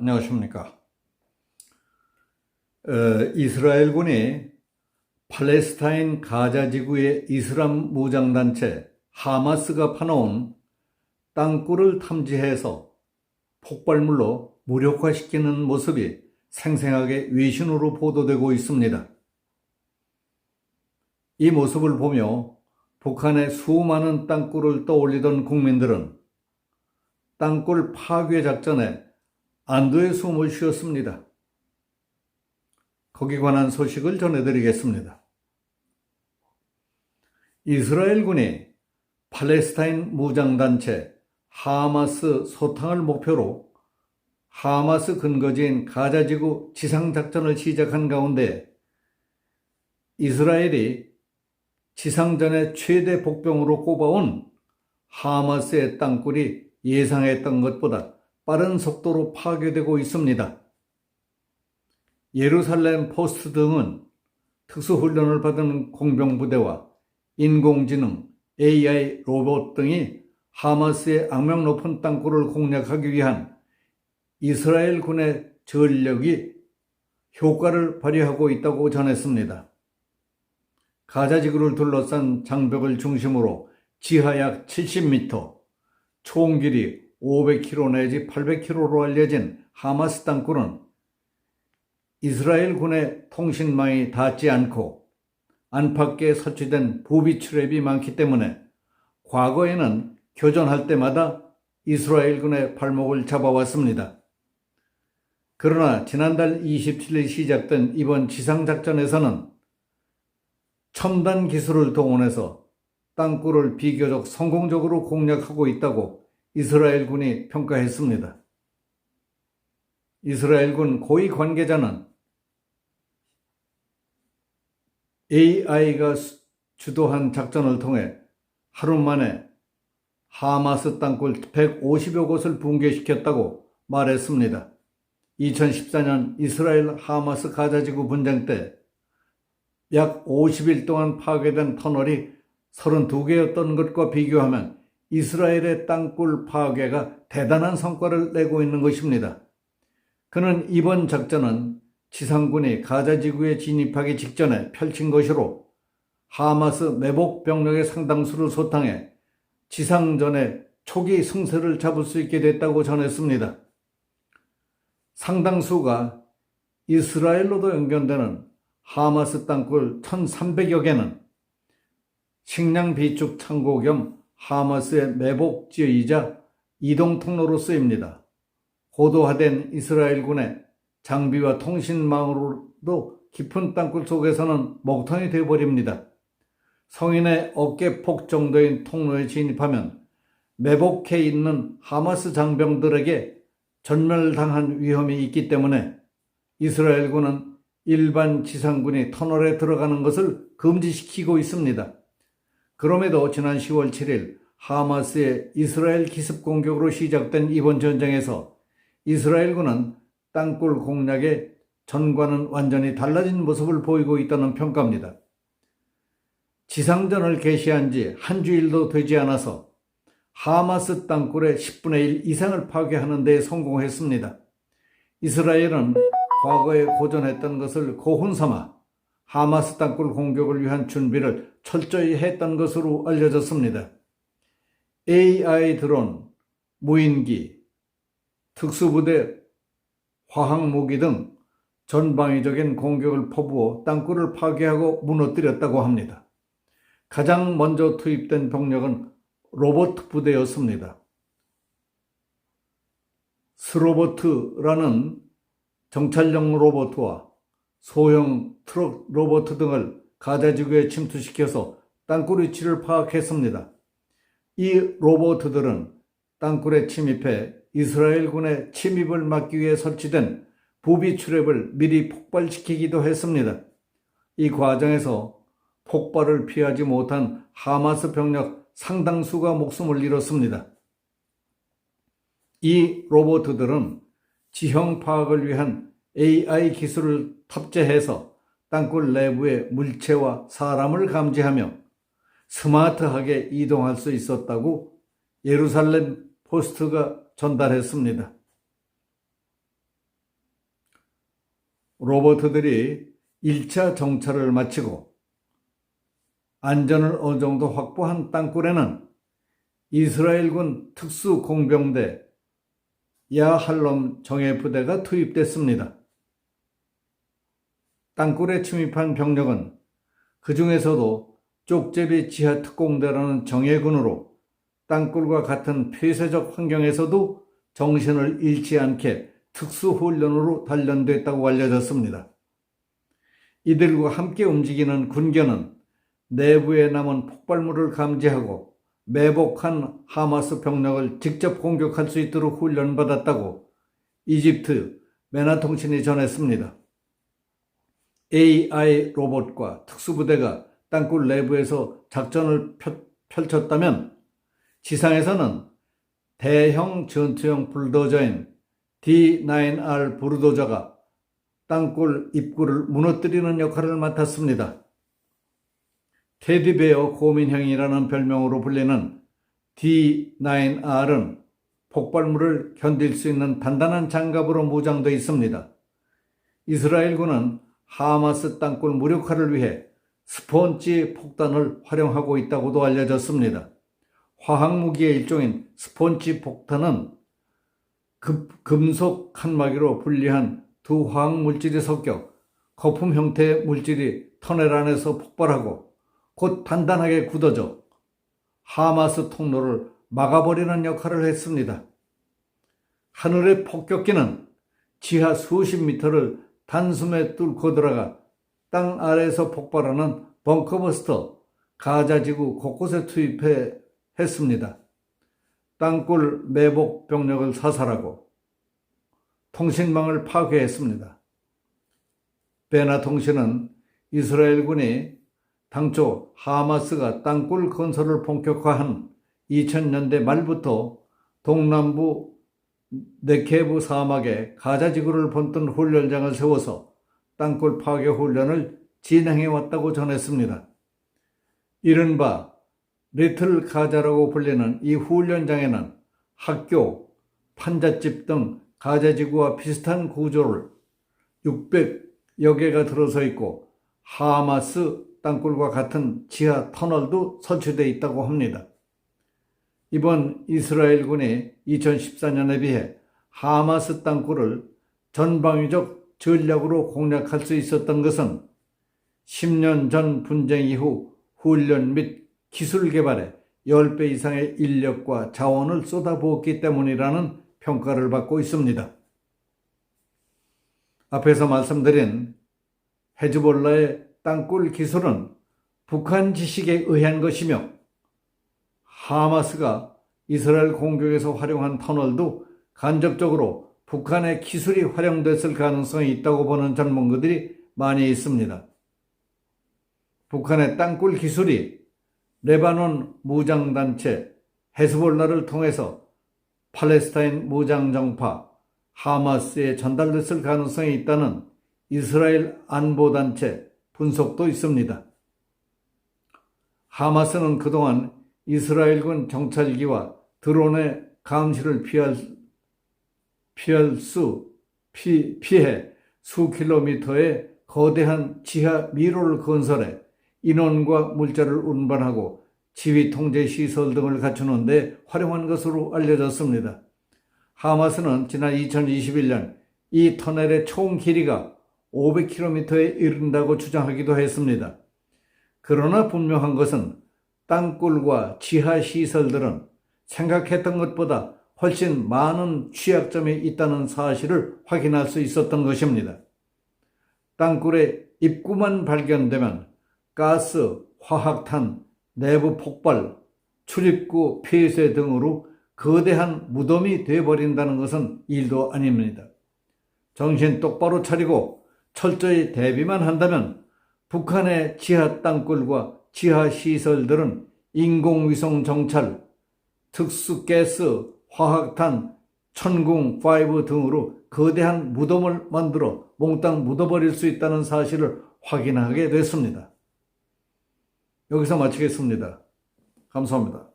안녕하십니까. 이스라엘군이 팔레스타인 가자 지구의 이슬람 무장단체 하마스가 파놓은 땅굴을 탐지해서 폭발물로 무력화시키는 모습이 생생하게 외신으로 보도되고 있습니다. 이 모습을 보며 북한의 수많은 땅굴을 떠올리던 국민들은 땅굴 파괴 작전에 안도의 숨을 쉬었습니다. 거기에 관한 소식을 전해드리겠습니다. 이스라엘군이 팔레스타인 무장단체 하마스 소탕을 목표로 하마스 근거지인 가자지구 지상작전을 시작한 가운데 이스라엘이 지상전의 최대 복병으로 꼽아온 하마스의 땅굴이 예상했던 것보다 빠른 속도로 파괴되고 있습니다. 예루살렘 포스트 등은 특수훈련을 받은 공병부대와 인공지능, AI 로봇 등이 하마스의 악명 높은 땅굴을 공략하기 위한 이스라엘 군의 전력이 효과를 발휘하고 있다고 전했습니다. 가자지구를 둘러싼 장벽을 중심으로 지하 약 70m, 총 길이 500km 내지 800km로 알려진 하마스 땅굴은 이스라엘 군의 통신망이 닿지 않고 안팎에 설치된 부비 트랩이 많기 때문에 과거에는 교전할 때마다 이스라엘 군의 발목을 잡아왔습니다. 그러나 지난달 27일 시작된 이번 지상작전에서는 첨단 기술을 동원해서 땅굴을 비교적 성공적으로 공략하고 있다고 이스라엘 군이 평가했습니다. 이스라엘 군 고위 관계자는 AI가 주도한 작전을 통해 하루 만에 하마스 땅굴 150여 곳을 붕괴시켰다고 말했습니다. 2014년 이스라엘 하마스 가자지구 분쟁 때 약 50일 동안 파괴된 터널이 32개였던 것과 비교하면 이스라엘의 땅굴 파괴가 대단한 성과를 내고 있는 것입니다. 그는 이번 작전은 지상군이 가자지구에 진입하기 직전에 펼친 것으로 하마스 매복 병력의 상당수를 소탕해 지상전의 초기 승세를 잡을 수 있게 됐다고 전했습니다. 상당수가 이스라엘로도 연결되는 하마스 땅굴 1,300여 개는 식량 비축 창고 겸 하마스의 매복 지역이자 이동 통로로 쓰입니다. 고도화된 이스라엘군의 장비와 통신망으로도 깊은 땅굴 속에서는 먹통이 되어버립니다. 성인의 어깨폭 정도인 통로에 진입하면 매복해 있는 하마스 장병들에게 전멸당한 위험이 있기 때문에 이스라엘군은 일반 지상군이 터널에 들어가는 것을 금지시키고 있습니다. 그럼에도 지난 10월 7일 하마스의 이스라엘 기습 공격으로 시작된 이번 전쟁에서 이스라엘군은 땅굴 공략의 전과는 완전히 달라진 모습을 보이고 있다는 평가입니다. 지상전을 개시한 지 한 주일도 되지 않아서 하마스 땅굴의 10분의 1 이상을 파괴하는 데 성공했습니다. 이스라엘은 과거에 고전했던 것을 고훈 삼아 하마스 땅굴 공격을 위한 준비를 철저히 했던 것으로 알려졌습니다. AI 드론, 무인기, 특수부대, 화학무기 등 전방위적인 공격을 퍼부어 땅굴을 파괴하고 무너뜨렸다고 합니다. 가장 먼저 투입된 병력은 로봇 부대였습니다. 스로보트라는 정찰용 로봇과 소형 트럭 로봇 등을 가자지구에 침투시켜서 땅굴 위치를 파악했습니다. 이 로봇들은 땅굴에 침입해 이스라엘군의 침입을 막기 위해 설치된 부비 트랩을 미리 폭발시키기도 했습니다. 이 과정에서 폭발을 피하지 못한 하마스 병력 상당수가 목숨을 잃었습니다. 이 로봇들은 지형 파악을 위한 AI 기술을 탑재해서 땅굴 내부의 물체와 사람을 감지하며 스마트하게 이동할 수 있었다고 예루살렘 포스트가 전달했습니다. 로봇들이 1차 정찰을 마치고 안전을 어느 정도 확보한 땅굴에는 이스라엘군 특수공병대 야할롬 정예부대가 투입됐습니다. 땅굴에 침입한 병력은 그 중에서도 쪽제비 지하특공대라는 정예군으로 땅굴과 같은 폐쇄적 환경에서도 정신을 잃지 않게 특수훈련으로 단련됐다고 알려졌습니다. 이들과 함께 움직이는 군견은 내부에 남은 폭발물을 감지하고 매복한 하마스 병력을 직접 공격할 수 있도록 훈련받았다고 이집트 메나통신이 전했습니다. AI 로봇과 특수부대가 땅굴 내부에서 작전을 펼쳤다면 지상에서는 대형 전투용 불도저인 D9R 불도저가 땅굴 입구를 무너뜨리는 역할을 맡았습니다. 테디베어 고민형이라는 별명으로 불리는 D9R은 폭발물을 견딜 수 있는 단단한 장갑으로 무장되어 있습니다. 이스라엘군은 하마스 땅굴 무력화를 위해 스폰지 폭탄을 활용하고 있다고도 알려졌습니다. 화학무기의 일종인 스폰지 폭탄은 금속 칸막이로 분리한 두 화학물질이 섞여 거품 형태의 물질이 터널 안에서 폭발하고 곧 단단하게 굳어져 하마스 통로를 막아버리는 역할을 했습니다. 하늘의 폭격기는 지하 수십 미터를 단숨에 뚫고 들어가 땅 아래에서 폭발하는 벙커버스터 가자지구 곳곳에 투입했습니다. 땅굴 매복 병력을 사살하고 통신망을 파괴했습니다. 베나 통신은 이스라엘군이 당초 하마스가 땅굴 건설을 본격화한 2000년대 말부터 동남부 네케브 사막에 가자지구를 본뜬 훈련장을 세워서 땅굴 파괴 훈련을 진행해왔다고 전했습니다. 이른바 리틀 가자라고 불리는 이 훈련장에는 학교, 판잣집 등 가자지구와 비슷한 구조를 600여 개가 들어서 있고 하마스 땅굴과 같은 지하 터널도 설치되어 있다고 합니다. 이번 이스라엘군이 2014년에 비해 하마스 땅굴을 전방위적 전략으로 공략할 수 있었던 것은 10년 전 분쟁 이후 훈련 및 기술 개발에 10배 이상의 인력과 자원을 쏟아부었기 때문이라는 평가를 받고 있습니다. 앞에서 말씀드린 헤즈볼라의 땅굴 기술은 북한 지식에 의한 것이며 하마스가 이스라엘 공격에서 활용한 터널도 간접적으로 북한의 기술이 활용됐을 가능성이 있다고 보는 전문가들이 많이 있습니다. 북한의 땅굴 기술이 레바논 무장단체 헤즈볼라를 통해서 팔레스타인 무장정파 하마스에 전달됐을 가능성이 있다는 이스라엘 안보단체 분석도 있습니다. 하마스는 그동안 이스라엘군 정찰기와 드론의 감시를 피해 수 킬로미터의 거대한 지하 미로를 건설해 인원과 물자를 운반하고 지휘 통제 시설 등을 갖추는 데 활용한 것으로 알려졌습니다. 하마스는 지난 2021년 이 터널의 총 길이가 500km에 이른다고 주장하기도 했습니다. 그러나 분명한 것은 땅굴과 지하 시설들은 생각했던 것보다 훨씬 많은 취약점이 있다는 사실을 확인할 수 있었던 것입니다. 땅굴의 입구만 발견되면 가스, 화학탄, 내부 폭발, 출입구 폐쇄 등으로 거대한 무덤이 되어버린다는 것은 일도 아닙니다. 정신 똑바로 차리고 철저히 대비만 한다면 북한의 지하 땅굴과 지하 시설들은 인공위성 정찰, 특수가스, 화학탄, 천궁5 등으로 거대한 무덤을 만들어 몽땅 묻어버릴 수 있다는 사실을 확인하게 됐습니다. 여기서 마치겠습니다. 감사합니다.